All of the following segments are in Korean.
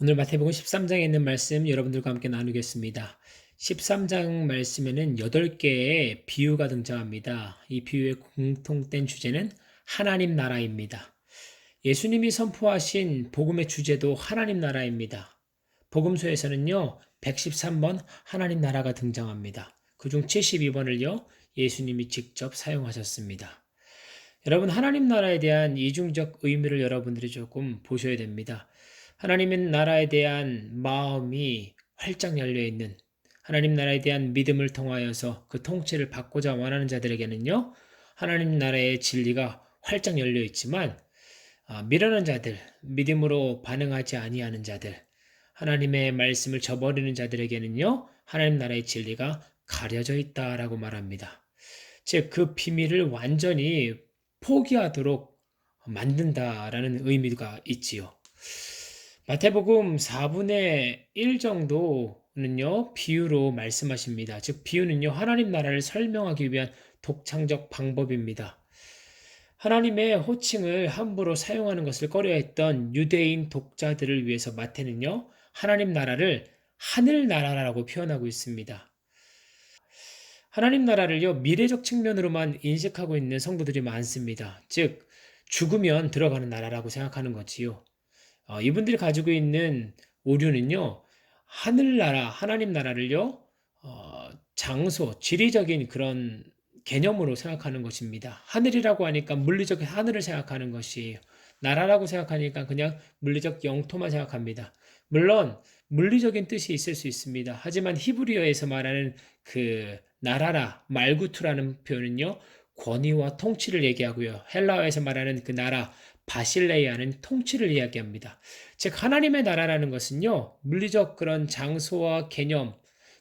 오늘 마태복음 13장에 있는 말씀 여러분들과 함께 나누겠습니다. 13장 말씀에는 8개의 비유가 등장합니다. 이 비유의 공통된 주제는 하나님 나라입니다. 예수님이 선포하신 복음의 주제도 하나님 나라입니다. 복음서에서는요, 113번 하나님 나라가 등장합니다. 그중 72번을요, 예수님이 직접 사용하셨습니다. 여러분, 하나님 나라에 대한 이중적 의미를 여러분들이 조금 보셔야 됩니다. 하나님의 나라에 대한 마음이 활짝 열려 있는, 하나님 나라에 대한 믿음을 통하여서 그 통치를 받고자 원하는 자들에게는요, 하나님 나라의 진리가 활짝 열려 있지만, 미련한 자들, 믿음으로 반응하지 아니하는 자들, 하나님의 말씀을 저버리는 자들에게는요, 하나님 나라의 진리가 가려져 있다라고 말합니다. 즉, 그 비밀을 완전히 포기하도록 만든다라는 의미가 있지요. 마태복음 4분의 1 정도는요, 비유로 말씀하십니다. 즉, 비유는요, 하나님 나라를 설명하기 위한 독창적 방법입니다. 하나님의 호칭을 함부로 사용하는 것을 꺼려했던 유대인 독자들을 위해서 마태는요, 하나님 나라를 하늘나라라고 표현하고 있습니다. 하나님 나라를요, 미래적 측면으로만 인식하고 있는 성도들이 많습니다. 즉, 죽으면 들어가는 나라라고 생각하는 거지요. 이분들이 가지고 있는 오류는요, 하늘나라, 하나님 나라를요, 장소, 지리적인 그런 개념으로 생각하는 것입니다. 하늘이라고 하니까 물리적 하늘을 생각하는 것이에요. 나라라고 생각하니까 그냥 물리적 영토만 생각합니다. 물론 물리적인 뜻이 있을 수 있습니다. 하지만 히브리어에서 말하는 그 나라라, 말구투라는 표현은요, 권위와 통치를 얘기하고요. 헬라어에서 말하는 그 나라, 바실레이아는 통치를 이야기합니다. 즉, 하나님의 나라라는 것은요, 물리적 그런 장소와 개념,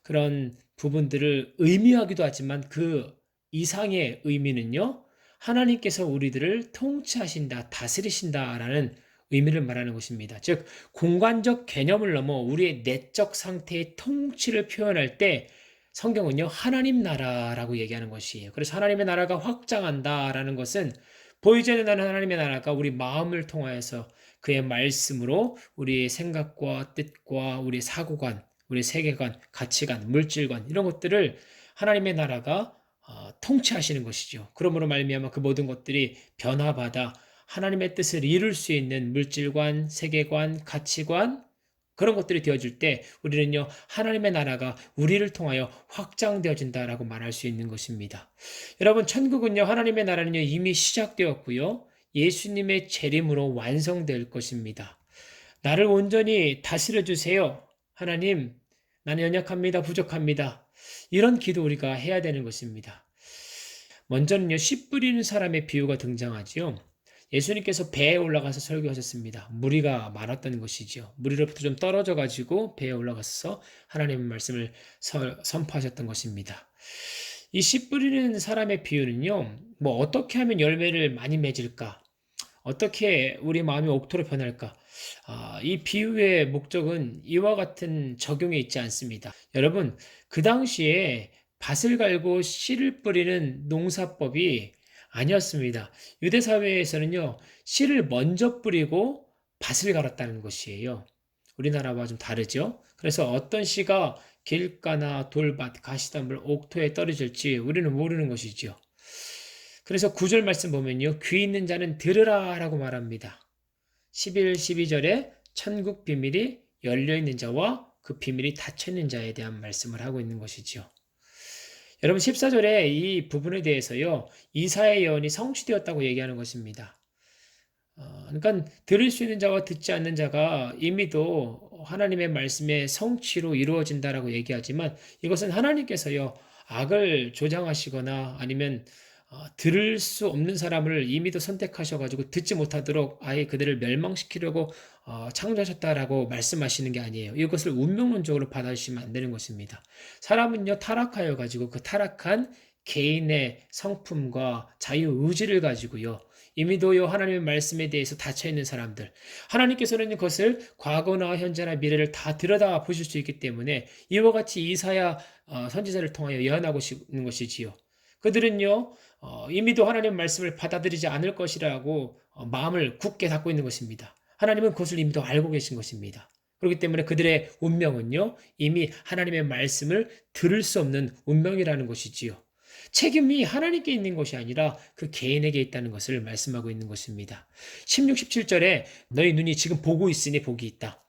그런 부분들을 의미하기도 하지만 그 이상의 의미는요, 하나님께서 우리들을 통치하신다, 다스리신다라는 의미를 말하는 것입니다. 즉, 공간적 개념을 넘어 우리의 내적 상태의 통치를 표현할 때 성경은요, 하나님 나라라고 얘기하는 것이에요. 그래서 하나님의 나라가 확장한다라는 것은 보이지 않는 하나님의 나라가 우리 마음을 통하여서 그의 말씀으로 우리의 생각과 뜻과 우리의 사고관, 우리의 세계관, 가치관, 물질관 이런 것들을 하나님의 나라가 통치하시는 것이죠. 그러므로 말미암아 그 모든 것들이 변화받아 하나님의 뜻을 이룰 수 있는 물질관, 세계관, 가치관 그런 것들이 되어질 때 우리는요, 하나님의 나라가 우리를 통하여 확장되어진다라고 말할 수 있는 것입니다. 여러분, 천국은요, 하나님의 나라는요, 이미 시작되었고요, 예수님의 재림으로 완성될 것입니다. 나를 온전히 다스려 주세요. 하나님, 나는 연약합니다. 부족합니다. 이런 기도 우리가 해야 되는 것입니다. 먼저는요, 씨 뿌리는 사람의 비유가 등장하지요. 예수님께서 배에 올라가서 설교하셨습니다. 무리가 많았던 것이죠. 무리로부터 좀 떨어져 가지고 배에 올라가서 하나님의 말씀을 선포하셨던 것입니다. 이 씨 뿌리는 사람의 비유는요, 뭐 어떻게 하면 열매를 많이 맺을까? 어떻게 우리 마음이 옥토로 변할까? 이 비유의 목적은 이와 같은 적용에 있지 않습니다. 여러분, 그 당시에 밭을 갈고 씨를 뿌리는 농사법이 아니었습니다. 유대 사회에서는요, 씨를 먼저 뿌리고 밭을 갈았다는 것이에요. 우리나라와 좀 다르죠? 그래서 어떤 씨가 길가나 돌밭, 가시덤불, 옥토에 떨어질지 우리는 모르는 것이죠. 그래서 9절 말씀 보면요. 귀 있는 자는 들으라 라고 말합니다. 11, 12절에 천국 비밀이 열려있는 자와 그 비밀이 닫혀있는 자에 대한 말씀을 하고 있는 것이죠. 여러분 14절에 이 부분에 대해서요. 이사의 예언이 성취되었다고 얘기하는 것입니다. 그러니까 들을 수 있는 자와 듣지 않는 자가 이미도 하나님의 말씀의 성취로 이루어진다라고 얘기하지만 이것은 하나님께서요. 악을 조장하시거나 아니면 들을 수 없는 사람을 이미도 선택하셔가지고 듣지 못하도록 아예 그들을 멸망시키려고 창조하셨다라고 말씀하시는 게 아니에요. 이것을 운명론적으로 받아주시면 안 되는 것입니다. 사람은요 타락하여 가지고 그 타락한 개인의 성품과 자유 의지를 가지고요. 이미도요 하나님의 말씀에 대해서 닫혀 있는 사람들, 하나님께서는 그것을 과거나 현재나 미래를 다 들여다 보실 수 있기 때문에 이와 같이 이사야 선지자를 통하여 예언하고 있는 것이지요. 그들은요 이미도 하나님의 말씀을 받아들이지 않을 것이라고 마음을 굳게 닫고 있는 것입니다. 하나님은 그것을 이미도 알고 계신 것입니다. 그렇기 때문에 그들의 운명은요, 이미 하나님의 말씀을 들을 수 없는 운명이라는 것이지요. 책임이 하나님께 있는 것이 아니라 그 개인에게 있다는 것을 말씀하고 있는 것입니다. 16, 17절에 너희 눈이 지금 보고 있으니 복이 있다.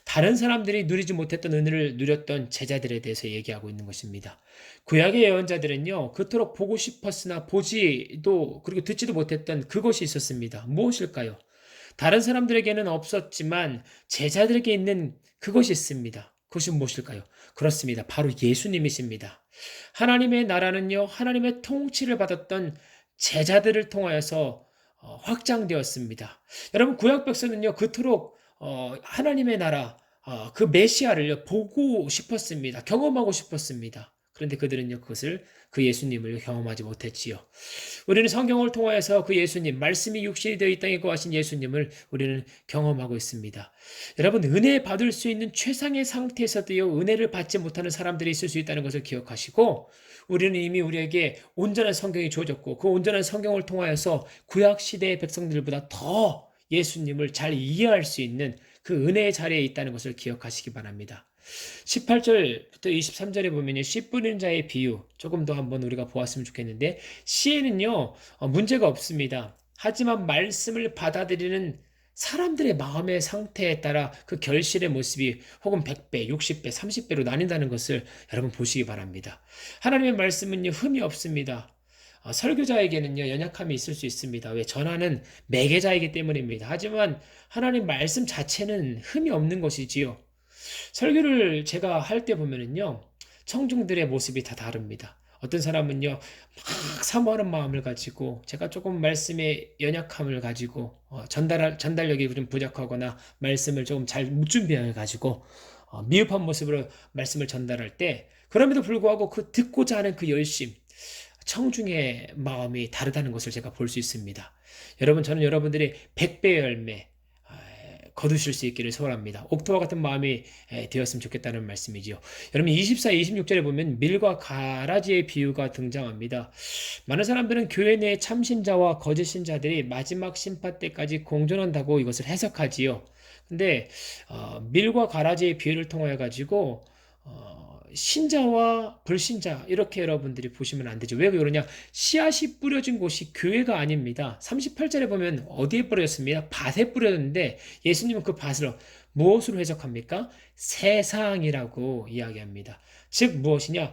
다른 사람들이 누리지 못했던 은혜를 누렸던 제자들에 대해서 얘기하고 있는 것입니다. 구약의 예언자들은요, 그토록 보고 싶었으나 보지도 그리고 듣지도 못했던 그것이 있었습니다. 무엇일까요? 다른 사람들에게는 없었지만 제자들에게 있는 그것이 있습니다. 그것이 무엇일까요? 그렇습니다. 바로 예수님이십니다. 하나님의 나라는요, 하나님의 통치를 받았던 제자들을 통하여서 확장되었습니다. 여러분, 구약 백성은요, 그토록 하나님의 나라, 그 메시아를 보고 싶었습니다. 경험하고 싶었습니다. 그런데 그들은요, 그 예수님을 경험하지 못했지요. 우리는 성경을 통하여서 그 예수님, 말씀이 육신이 되어 이 땅에 거하신 예수님을 우리는 경험하고 있습니다. 여러분, 은혜 받을 수 있는 최상의 상태에서도요, 은혜를 받지 못하는 사람들이 있을 수 있다는 것을 기억하시고, 우리는 이미 우리에게 온전한 성경이 주어졌고, 그 온전한 성경을 통하여서 구약 시대의 백성들보다 더 예수님을 잘 이해할 수 있는 그 은혜의 자리에 있다는 것을 기억하시기 바랍니다. 18절부터 23절에 보면 씨 뿌리는 자의 비유 조금 더 한번 우리가 보았으면 좋겠는데, 씨에는요 문제가 없습니다. 하지만 말씀을 받아들이는 사람들의 마음의 상태에 따라 그 결실의 모습이 혹은 100배, 60배, 30배로 나뉜다는 것을 여러분 보시기 바랍니다. 하나님의 말씀은요 흠이 없습니다. 설교자에게는요 연약함이 있을 수 있습니다. 왜? 전하는 매개자이기 때문입니다. 하지만 하나님 말씀 자체는 흠이 없는 것이지요. 설교를 제가 할 때 보면은요, 청중들의 모습이 다 다릅니다. 어떤 사람은요, 막 사모하는 마음을 가지고, 제가 조금 말씀에 연약함을 가지고, 전달력이 좀 부족하거나, 말씀을 조금 잘 못 준비해 가지고, 미흡한 모습으로 말씀을 전달할 때, 그럼에도 불구하고 그 듣고자 하는 그 열심, 청중의 마음이 다르다는 것을 제가 볼 수 있습니다. 여러분, 저는 여러분들이 100배의 열매, 거두실 수 있기를 소원합니다. 옥토와 같은 마음이 되었으면 좋겠다는 말씀이지요. 여러분 24, 26절에 보면 밀과 가라지의 비유가 등장합니다. 많은 사람들은 교회 내 참신자와 거짓 신자들이 마지막 심판 때까지 공존한다고 이것을 해석하지요. 근데 밀과 가라지의 비유를 통하여 가지고 신자와 불신자 이렇게 여러분들이 보시면 안 되죠. 왜 그러냐? 씨앗이 뿌려진 곳이 교회가 아닙니다. 38절에 보면 어디에 뿌려졌습니다? 밭에 뿌려졌는데 예수님은 그 밭을 무엇으로 해석합니까? 세상이라고 이야기합니다. 즉 무엇이냐?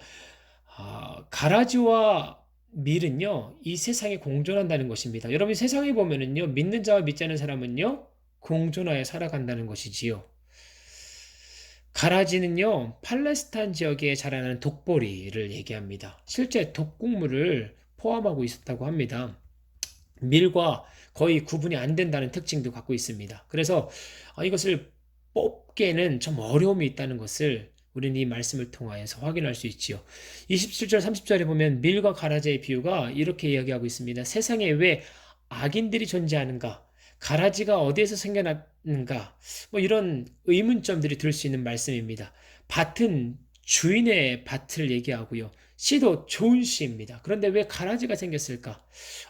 가라지와 밀은요, 이 세상에 공존한다는 것입니다. 여러분 세상에 보면은요, 믿는 자와 믿지 않는 사람은요, 공존하여 살아간다는 것이지요. 가라지는요, 팔레스타인 지역에 자라는 독보리를 얘기합니다. 실제 독국물을 포함하고 있었다고 합니다. 밀과 거의 구분이 안 된다는 특징도 갖고 있습니다. 그래서 이것을 뽑기에는 좀 어려움이 있다는 것을 우리는 이 말씀을 통하여서 확인할 수 있지요. 27절, 30절에 보면 밀과 가라지의 비유가 이렇게 이야기하고 있습니다. 세상에 왜 악인들이 존재하는가? 가라지가 어디에서 생겨났는가? 뭐 이런 의문점들이 들 수 있는 말씀입니다. 밭은 주인의 밭을 얘기하고요. 씨도 좋은 씨입니다. 그런데 왜 가라지가 생겼을까?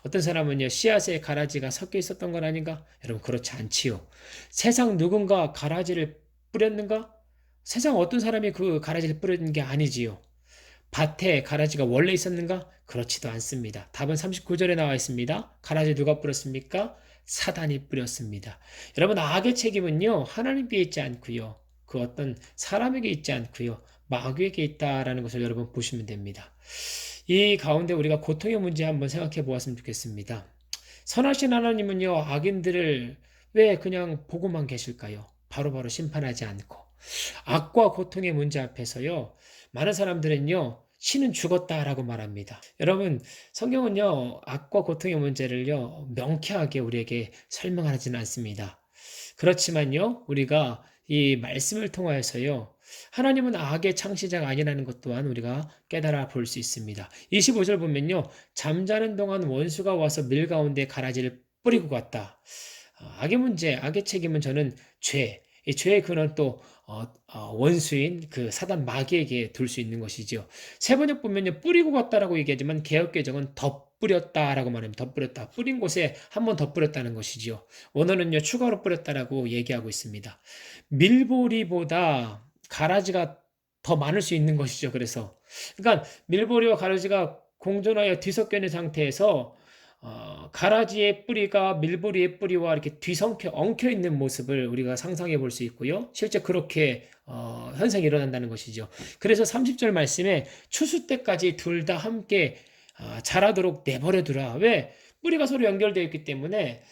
어떤 사람은요, 씨앗에 가라지가 섞여 있었던 건 아닌가? 여러분, 그렇지 않지요. 세상 누군가 가라지를 뿌렸는가? 세상 어떤 사람이 그 가라지를 뿌린 게 아니지요. 밭에 가라지가 원래 있었는가? 그렇지도 않습니다. 답은 39절에 나와 있습니다. 가라지 누가 뿌렸습니까? 사단이 뿌렸습니다. 여러분, 악의 책임은요, 하나님께 있지 않고요. 그 어떤 사람에게 있지 않고요. 마귀에게 있다라는 것을 여러분 보시면 됩니다. 이 가운데 우리가 고통의 문제 한번 생각해 보았으면 좋겠습니다. 선하신 하나님은요, 악인들을 왜 그냥 보고만 계실까요? 바로바로 심판하지 않고. 악과 고통의 문제 앞에서요, 많은 사람들은요, 신은 죽었다라고 말합니다. 여러분, 성경은요, 악과 고통의 문제를요, 명쾌하게 우리에게 설명하지는 않습니다. 그렇지만요, 우리가 이 말씀을 통하여서요, 하나님은 악의 창시자가 아니라는 것 또한 우리가 깨달아 볼 수 있습니다. 25절 보면요, 잠자는 동안 원수가 와서 밀 가운데 가라지를 뿌리고 갔다. 악의 문제, 악의 책임은 저는 죄, 이 죄의 근원 또 원수인 그 사단 마귀에게 둘 수 있는 것이죠. 세번역 보면요, 뿌리고 갔다라고 얘기하지만 개역개정은 덧뿌리고 덧뿌렸다라고 말합니다. 덧뿌렸다. 뿌린 곳에 한 번 덧뿌렸다는 것이지요. 원어는요, 추가로 뿌렸다라고 얘기하고 있습니다. 밀보리보다 가라지가 더 많을 수 있는 것이죠. 그래서. 그러니까 밀보리와 가라지가 공존하여 뒤섞여 있는 상태에서 가라지의 뿌리가 밀보리의 뿌리와 이렇게 엉켜 있는 모습을 우리가 상상해 볼 수 있고요. 실제 그렇게 현상이 일어난다는 것이죠. 그래서 30절 말씀에 추수 때까지 둘 다 함께 자라도록 내버려 두라. 왜? 뿌리가 서로 연결되어 있기 때문에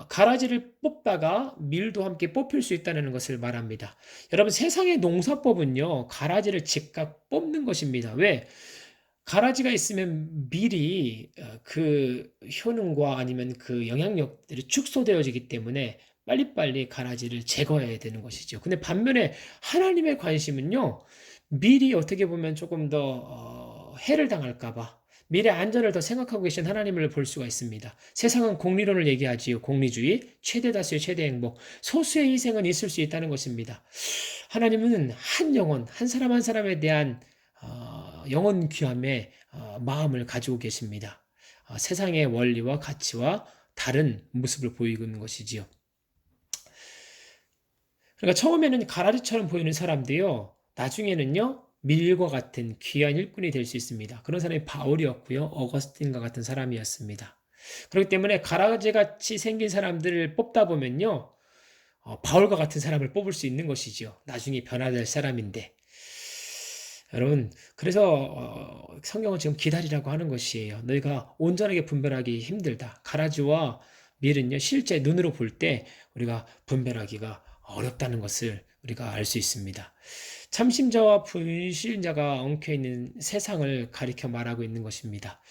가라지를 뽑다가 밀도 함께 뽑힐 수 있다는 것을 말합니다. 여러분, 세상의 농사법은요, 가라지를 즉각 뽑는 것입니다. 왜? 가라지가 있으면 밀이 그 효능과 아니면 그 영향력들이 축소되어지기 때문에 빨리빨리 가라지를 제거해야 되는 것이죠. 근데 반면에 하나님의 관심은요, 밀이 어떻게 보면 조금 더 해를 당할까봐 미래 안전을 더 생각하고 계신 하나님을 볼 수가 있습니다. 세상은 공리론을 얘기하지요. 공리주의, 최대 다수의 최대 행복, 소수의 희생은 있을 수 있다는 것입니다. 하나님은 한 영혼, 한 사람 한 사람에 대한 영혼 귀함의 마음을 가지고 계십니다. 세상의 원리와 가치와 다른 모습을 보이는 것이지요. 그러니까 처음에는 가라지처럼 보이는 사람도요, 나중에는요, 밀과 같은 귀한 일꾼이 될 수 있습니다. 그런 사람이 바울이었고요, 어거스틴과 같은 사람이었습니다. 그렇기 때문에 가라지같이 생긴 사람들을 뽑다 보면요, 바울과 같은 사람을 뽑을 수 있는 것이죠. 나중에 변화될 사람인데. 여러분, 그래서 성경은 지금 기다리라고 하는 것이에요. 너희가 온전하게 분별하기 힘들다. 가라지와 밀은요, 실제 눈으로 볼 때 우리가 분별하기가 어렵다는 것을 우리가 알 수 있습니다. 참신자와 불신자가 엉켜있는 세상을 가리켜 말하고 있는 것입니다.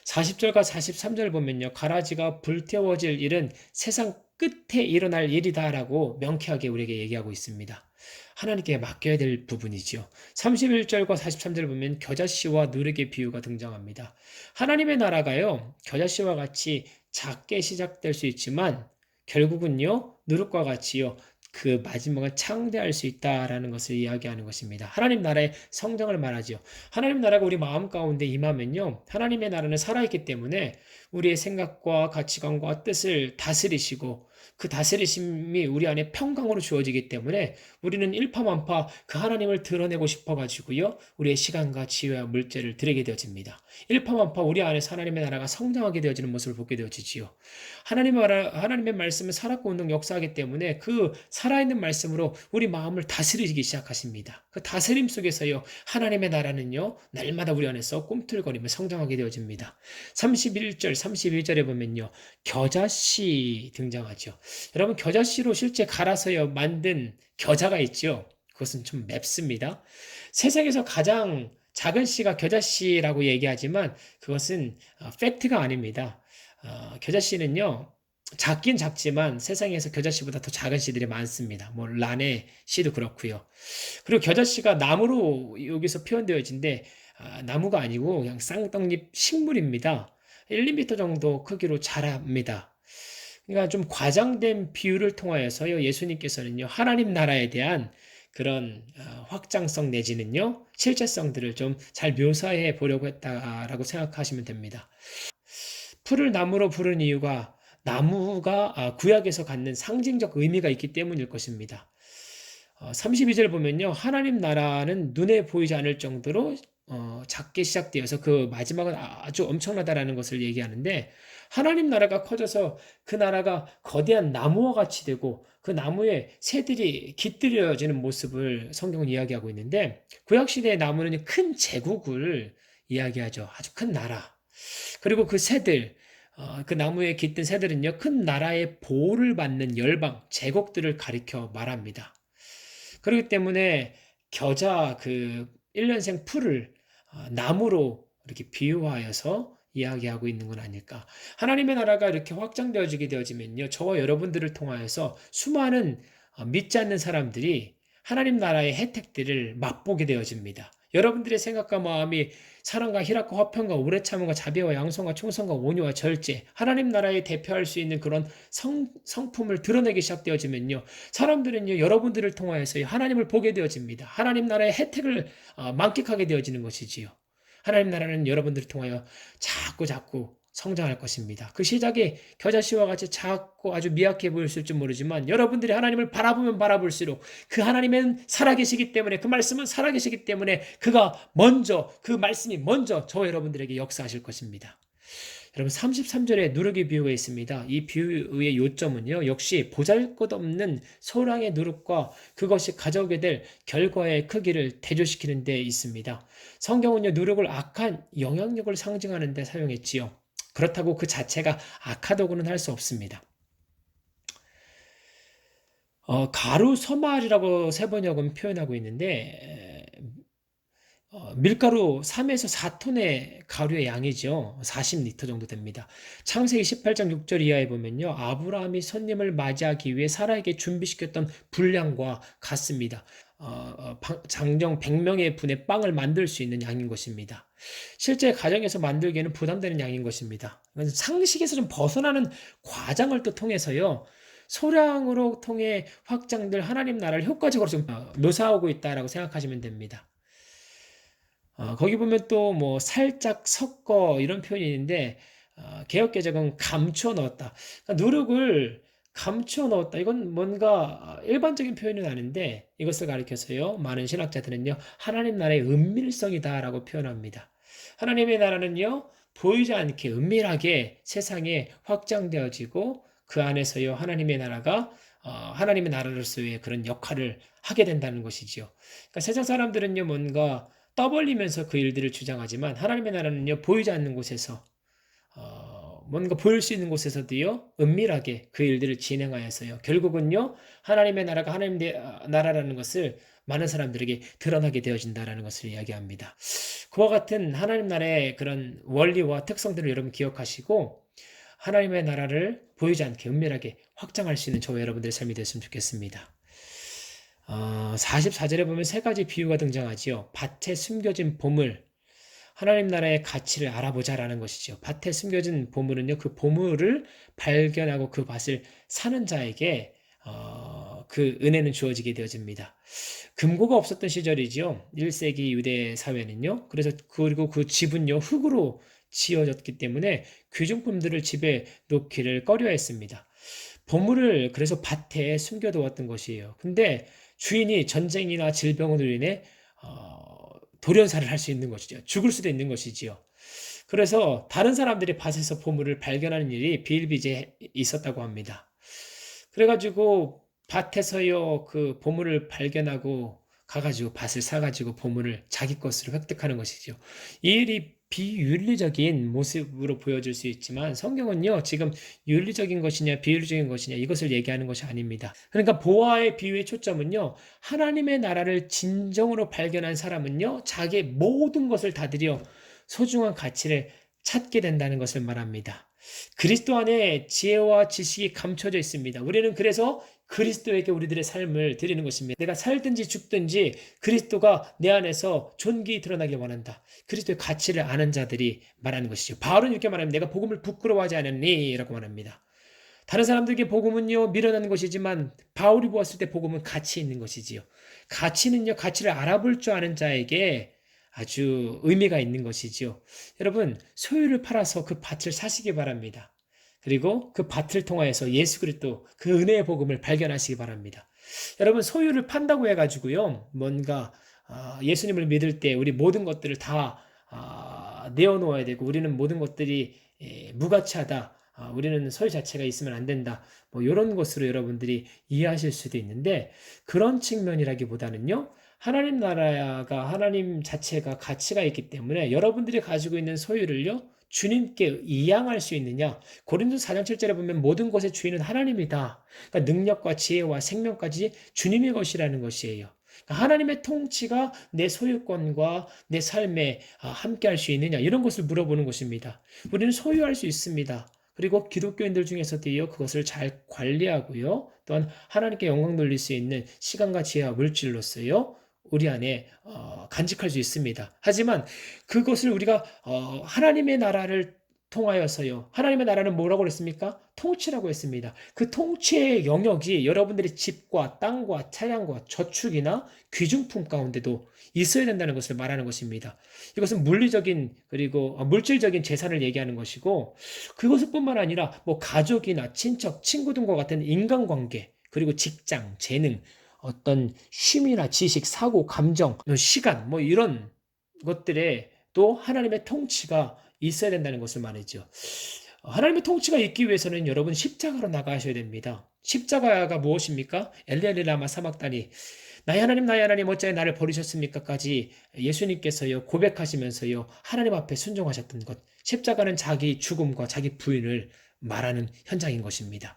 40절과 43절 보면요, 가라지가 불태워질 일은 세상 끝에 일어날 일이다라고 명쾌하게 우리에게 얘기하고 있습니다. 하나님께 맡겨야 될 부분이지요. 31절과 43절을 보면 겨자씨와 누룩의 비유가 등장합니다. 하나님의 나라가요, 겨자씨와 같이 작게 시작될 수 있지만 결국은요, 누룩과 같이요, 그 마지막을 창대할 수 있다라는 것을 이야기하는 것입니다. 하나님 나라의 성장을 말하지요. 하나님 나라가 우리 마음 가운데 임하면요, 하나님의 나라는 살아있기 때문에 우리의 생각과 가치관과 뜻을 다스리시고 그 다스리심이 우리 안에 평강으로 주어지기 때문에 우리는 일파만파 그 하나님을 드러내고 싶어 가지고요, 우리의 시간과 지혜와 물질을 드리게 되어집니다. 일파만파 우리 안에서 하나님의 나라가 성장하게 되어지는 모습을 보게 되어지지요. 하나님의 말씀은 살았고 운동 역사하기 때문에 그 살아있는 말씀으로 우리 마음을 다스리기 시작하십니다. 그 다스림 속에서요, 하나님의 나라는요, 날마다 우리 안에서 꿈틀거리며 성장하게 되어집니다. 31절, 32절에 보면요, 겨자씨 등장하죠. 여러분, 겨자씨로 실제 갈아서요, 만든 겨자가 있죠. 그것은 좀 맵습니다. 세상에서 가장 작은 씨가 겨자씨라고 얘기하지만 그것은 팩트가 아닙니다. 겨자씨는요, 작긴 작지만 세상에서 겨자씨보다 더 작은 씨들이 많습니다. 뭐 란의 씨도 그렇고요. 그리고 겨자씨가 나무로 여기서 표현되어진데 나무가 아니고 그냥 쌍떡잎 식물입니다. 1, 2m 정도 크기로 자랍니다. 그러니까 좀 과장된 비유를 통하여서요, 예수님께서는요, 하나님 나라에 대한 그런 확장성 내지는요, 실제성들을 좀 잘 묘사해 보려고 했다라고 생각하시면 됩니다. 풀을 나무로 부른 이유가 나무가 구약에서 갖는 상징적 의미가 있기 때문일 것입니다. 32절 보면요, 하나님 나라는 눈에 보이지 않을 정도로 작게 시작되어서 그 마지막은 아주 엄청나다라는 것을 얘기하는데, 하나님 나라가 커져서 그 나라가 거대한 나무와 같이 되고 그 나무에 새들이 깃들여지는 모습을 성경은 이야기하고 있는데, 구약시대의 나무는 큰 제국을 이야기하죠. 아주 큰 나라. 그리고 그 새들, 그 나무에 깃든 새들은요, 큰 나라의 보호를 받는 열방, 제국들을 가리켜 말합니다. 그렇기 때문에 겨자 그 1년생 풀을 나무로 이렇게 비유하여서 이야기하고 있는 건 아닐까. 하나님의 나라가 이렇게 확장되어지게 되어지면요, 저와 여러분들을 통하여서 수많은 믿지 않는 사람들이 하나님 나라의 혜택들을 맛보게 되어집니다. 여러분들의 생각과 마음이 사랑과 희락과 화평과 오래 참음과 자비와 양성과 충성과 온유와 절제, 하나님 나라에 대표할 수 있는 그런 성품을 드러내기 시작되어지면요, 사람들은요, 여러분들을 통하여서 하나님을 보게 되어집니다. 하나님 나라의 혜택을 만끽하게 되어지는 것이지요. 하나님 나라는 여러분들을 통하여 자꾸 성장할 것입니다. 그 시작이 겨자씨와 같이 작고 아주 미약해 보였을지 모르지만 여러분들이 하나님을 바라보면 바라볼수록 그 하나님은 살아계시기 때문에 그 말씀은 살아계시기 때문에 그가 먼저 그 말씀이 먼저 저와 여러분들에게 역사하실 것입니다. 여러분 33절에 누룩의 비유가 있습니다. 이 비유의 요점은요. 역시 보잘것없는 소량의 누룩과 그것이 가져오게 될 결과의 크기를 대조시키는 데 있습니다. 성경은요. 누룩을 악한 영향력을 상징하는 데 사용했지요. 그렇다고 그 자체가 악하다고는 할 수 없습니다. 가루 서말이라고 세번역은 표현하고 있는데 밀가루 3에서 4톤의 가루의 양이죠. 40리터 정도 됩니다. 창세기 18장 6절 이하에 보면요. 아브라함이 손님을 맞이하기 위해 사라에게 준비시켰던 분량과 같습니다. 장정 100명의 분의 빵을 만들 수 있는 양인 것입니다. 실제 가정에서 만들기에는 부담되는 양인 것입니다. 상식에서 좀 벗어나는 과정을 또 통해서요. 소량으로 통해 확장될 하나님 나라를 효과적으로 좀 묘사하고 있다라고 생각하시면 됩니다. 거기 보면 또 뭐 살짝 섞어 이런 표현이 있는데 개역개정은 감추어 넣었다. 그러니까 누룩을 감추어 넣었다. 이건 뭔가 일반적인 표현은 아닌데 이것을 가리켜서요. 많은 신학자들은요. 하나님 나라의 은밀성이다라고 표현합니다. 하나님의 나라는요. 보이지 않게 은밀하게 세상에 확장되어지고 그 안에서요. 하나님의 나라가 하나님의 나라로서의 그런 역할을 하게 된다는 것이지요. 그러니까 세상 사람들은요. 뭔가 떠벌리면서 그 일들을 주장하지만 하나님의 나라는요 보이지 않는 곳에서 뭔가 보일 수 있는 곳에서도요 은밀하게 그 일들을 진행하여서요 결국은요 하나님의 나라가 하나님의 나라라는 것을 많은 사람들에게 드러나게 되어진다라는 것을 이야기합니다. 그와 같은 하나님 나라의 그런 원리와 특성들을 여러분 기억하시고 하나님의 나라를 보이지 않게 은밀하게 확장할 수 있는 저와 여러분들의 삶이 됐으면 좋겠습니다. 44절에 보면 세 가지 비유가 등장하지요. 밭에 숨겨진 보물, 하나님 나라의 가치를 알아보자라는 것이죠. 밭에 숨겨진 보물은요, 그 보물을 발견하고 그 밭을 사는 자에게 그 은혜는 주어지게 되어집니다. 금고가 없었던 시절이지요. 1세기 유대 사회는요. 그래서 그리고 그 집은요, 흙으로 지어졌기 때문에 귀중품들을 집에 놓기를 꺼려했습니다. 보물을 그래서 밭에 숨겨두었던 것이에요. 근데 주인이 전쟁이나 질병으로 인해 돌연사를 할 수 있는 것이죠. 죽을 수도 있는 것이지요. 그래서 다른 사람들이 밭에서 보물을 발견하는 일이 비일비재해 있었다고 합니다. 그래가지고 밭에서요 그 보물을 발견하고 가가지고 밭을 사가지고 보물을 자기 것으로 획득하는 것이죠. 이 일이 비윤리적인 모습으로 보여질 수 있지만 성경은요 지금 윤리적인 것이냐 비윤리적인 것이냐 이것을 얘기하는 것이 아닙니다. 그러니까 보아의 비유의 초점은요 하나님의 나라를 진정으로 발견한 사람은요 자기의 모든 것을 다 들여 소중한 가치를 찾게 된다는 것을 말합니다. 그리스도 안에 지혜와 지식이 감춰져 있습니다. 우리는 그래서 그리스도에게 우리들의 삶을 드리는 것입니다. 내가 살든지 죽든지 그리스도가 내 안에서 존귀히 드러나길 원한다. 그리스도의 가치를 아는 자들이 말하는 것이죠. 바울은 이렇게 말합니다. 내가 복음을 부끄러워하지 않았니? 라고 말합니다. 다른 사람들에게 복음은요 밀어내는 것이지만 바울이 보았을 때 복음은 가치 있는 것이지요. 가치는요 가치를 알아볼 줄 아는 자에게 아주 의미가 있는 것이지요. 여러분 소유를 팔아서 그 밭을 사시기 바랍니다. 그리고 그 밭을 통하여서 예수 그리스도 그 은혜의 복음을 발견하시기 바랍니다. 여러분 소유를 판다고 해가지고요 뭔가 예수님을 믿을 때 우리 모든 것들을 다 내어놓아야 되고 우리는 모든 것들이 무가치하다. 우리는 소유 자체가 있으면 안 된다. 뭐 이런 것으로 여러분들이 이해하실 수도 있는데 그런 측면이라기보다는요. 하나님 나라가 하나님 자체가 가치가 있기 때문에 여러분들이 가지고 있는 소유를요. 주님께 이양할 수 있느냐? 고린도 4장 7절에 보면 모든 것의 주인은 하나님이다. 그러니까 능력과 지혜와 생명까지 주님의 것이라는 것이에요. 그러니까 하나님의 통치가 내 소유권과 내 삶에 함께 할 수 있느냐? 이런 것을 물어보는 것입니다. 우리는 소유할 수 있습니다. 그리고 기독교인들 중에서도요, 그것을 잘 관리하고요, 또한 하나님께 영광 돌릴 수 있는 시간과 지혜와 물질로서요, 우리 안에 간직할 수 있습니다. 하지만 그것을 우리가 하나님의 나라를 통하여서요. 하나님의 나라는 뭐라고 그랬습니까? 통치라고 했습니다. 그 통치의 영역이 여러분들의 집과 땅과 차량과 저축이나 귀중품 가운데도 있어야 된다는 것을 말하는 것입니다. 이것은 물리적인 그리고 물질적인 재산을 얘기하는 것이고 그것뿐만 아니라 뭐 가족이나 친척, 친구 등과 같은 인간관계 그리고 직장, 재능, 어떤 취미나 지식, 사고, 감정, 시간 뭐 이런 것들에 또 하나님의 통치가 있어야 된다는 것을 말이죠. 하나님의 통치가 있기 위해서는 여러분 십자가로 나가셔야 됩니다. 십자가가 무엇입니까? 엘리엘리 라마 사막다니 나의 하나님 어찌하여 나를 버리셨습니까?까지 예수님께서요 고백하시면서요 하나님 앞에 순종하셨던 것. 십자가는 자기 죽음과 자기 부인을 말하는 현장인 것입니다.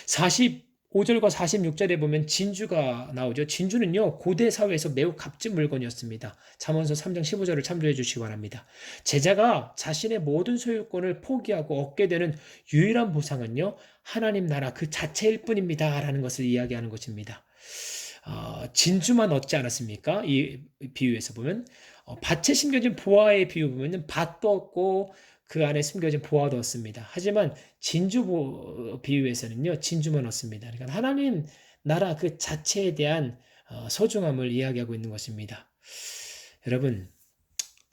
45절과 46절에 보면 진주가 나오죠. 진주는요 고대 사회에서 매우 값진 물건이었습니다. 잠언서 3장 15절을 참조해 주시기 바랍니다. 제자가 자신의 모든 소유권을 포기하고 얻게 되는 유일한 보상은요 하나님 나라 그 자체일 뿐입니다 라는 것을 이야기하는 것입니다. 진주만 얻지 않았습니까? 이 비유에서 보면 밭에 심겨진 보화의 비유 보면 밭도 얻고 그 안에 숨겨진 보화도 얻습니다. 하지만 진주 비유에서는요 진주만 얻습니다. 그러니까 하나님 나라 그 자체에 대한 소중함을 이야기하고 있는 것입니다. 여러분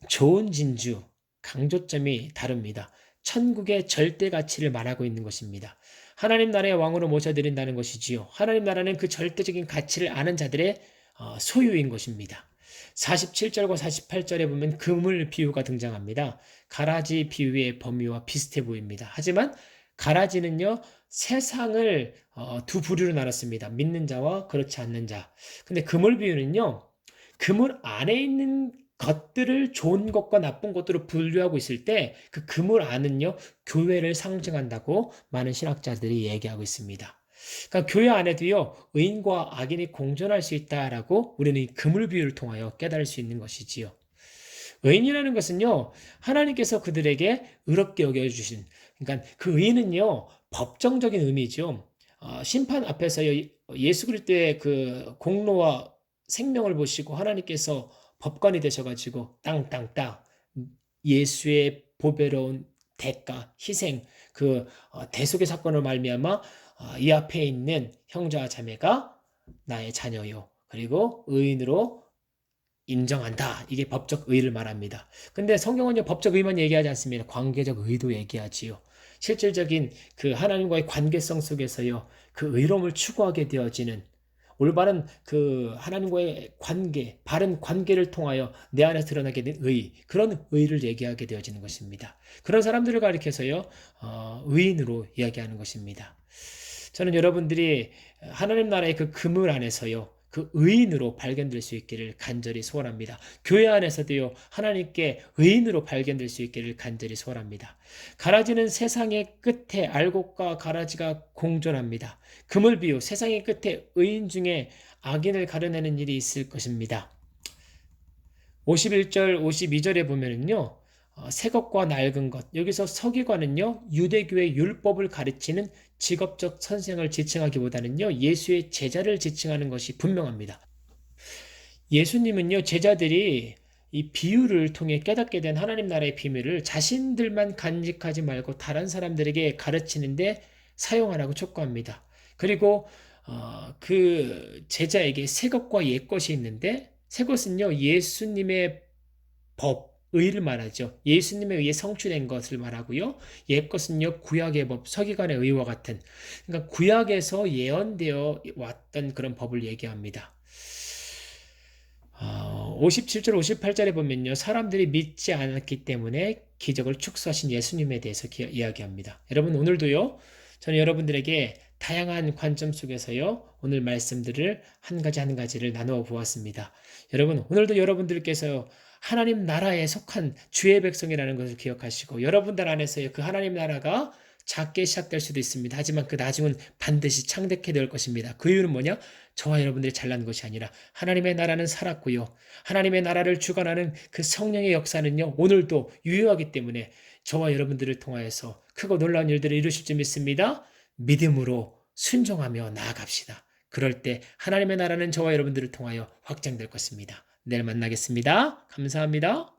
좋은 진주 강조점이 다릅니다. 천국의 절대 가치를 말하고 있는 것입니다. 하나님 나라의 왕으로 모셔드린다는 것이지요. 하나님 나라는 그 절대적인 가치를 아는 자들의 소유인 것입니다. 47절과 48절에 보면 그물 비유가 등장합니다. 가라지 비유의 범위와 비슷해 보입니다. 하지만 가라지는요, 세상을 두 부류로 나눴습니다. 믿는 자와 그렇지 않는 자. 근데 그물 비유는요, 그물 안에 있는 것들을 좋은 것과 나쁜 것으로 분류하고 있을 때 그 그물 안은요 교회를 상징한다고 많은 신학자들이 얘기하고 있습니다. 그러니까 교회 안에도요 의인과 악인이 공존할 수 있다라고 우리는 이 그물 비유를 통하여 깨달을 수 있는 것이지요. 의인이라는 것은요 하나님께서 그들에게 의롭게 여겨주신 그러니까 그 의인은요 법정적인 의미죠. 심판 앞에서 예수 그리스도의 그 공로와 생명을 보시고 하나님께서 법관이 되셔가지고 땅땅땅 예수의 보배로운 대가, 희생, 그 대속의 사건을 말미암아 이 앞에 있는 형제와 자매가 나의 자녀요. 그리고 의인으로 인정한다. 이게 법적 의를 말합니다. 근데 성경은요, 법적 의만 얘기하지 않습니다. 관계적 의도 얘기하지요. 실질적인 그 하나님과의 관계성 속에서요, 그 의로움을 추구하게 되어지는 올바른 그 하나님과의 관계, 바른 관계를 통하여 내 안에 드러나게 된 의, 그런 의를 얘기하게 되어지는 것입니다. 그런 사람들을 가리켜서요, 의인으로 이야기하는 것입니다. 저는 여러분들이 하나님 나라의 그 그물 안에서요, 그 의인으로 발견될 수 있기를 간절히 소원합니다. 교회 안에서도요, 하나님께 의인으로 발견될 수 있기를 간절히 소원합니다. 가라지는 세상의 끝에 알곡과 가라지가 공존합니다. 그물 비유, 세상의 끝에 의인 중에 악인을 가려내는 일이 있을 것입니다. 51절, 52절에 보면은요, 새 것과 낡은 것. 여기서 서기관은요, 유대교의 율법을 가르치는 직업적 선생을 지칭하기보다는요, 예수의 제자를 지칭하는 것이 분명합니다. 예수님은요, 제자들이 이 비유를 통해 깨닫게 된 하나님 나라의 비밀을 자신들만 간직하지 말고 다른 사람들에게 가르치는데 사용하라고 촉구합니다. 그리고 그 제자에게 새 것과 옛 것이 있는데 새 것은요, 예수님의 법, 의를 말하죠. 예수님에 의해 성취된 것을 말하고요. 옛 것은요, 구약의 법, 서기관의 의와 같은, 그러니까 구약에서 예언되어 왔던 그런 법을 얘기합니다. 57절, 58절에 보면요, 사람들이 믿지 않았기 때문에 기적을 축소하신 예수님에 대해서 이야기합니다. 여러분, 오늘도요, 저는 여러분들에게 다양한 관점 속에서요, 오늘 말씀들을 한 가지 한 가지를 나누어 보았습니다. 여러분, 오늘도 여러분들께서 하나님 나라에 속한 주의 백성이라는 것을 기억하시고, 여러분들 안에서요, 그 하나님 나라가 작게 시작될 수도 있습니다. 하지만 그 나중은 반드시 창대케 될 것입니다. 그 이유는 뭐냐? 저와 여러분들이 잘난 것이 아니라 하나님의 나라는 살았고요. 하나님의 나라를 주관하는 그 성령의 역사는요, 오늘도 유효하기 때문에 저와 여러분들을 통하여서 크고 놀라운 일들을 이루실 줄 믿습니다. 믿음으로 순종하며 나아갑시다. 그럴 때 하나님의 나라는 저와 여러분들을 통하여 확장될 것입니다. 내일 만나겠습니다. 감사합니다.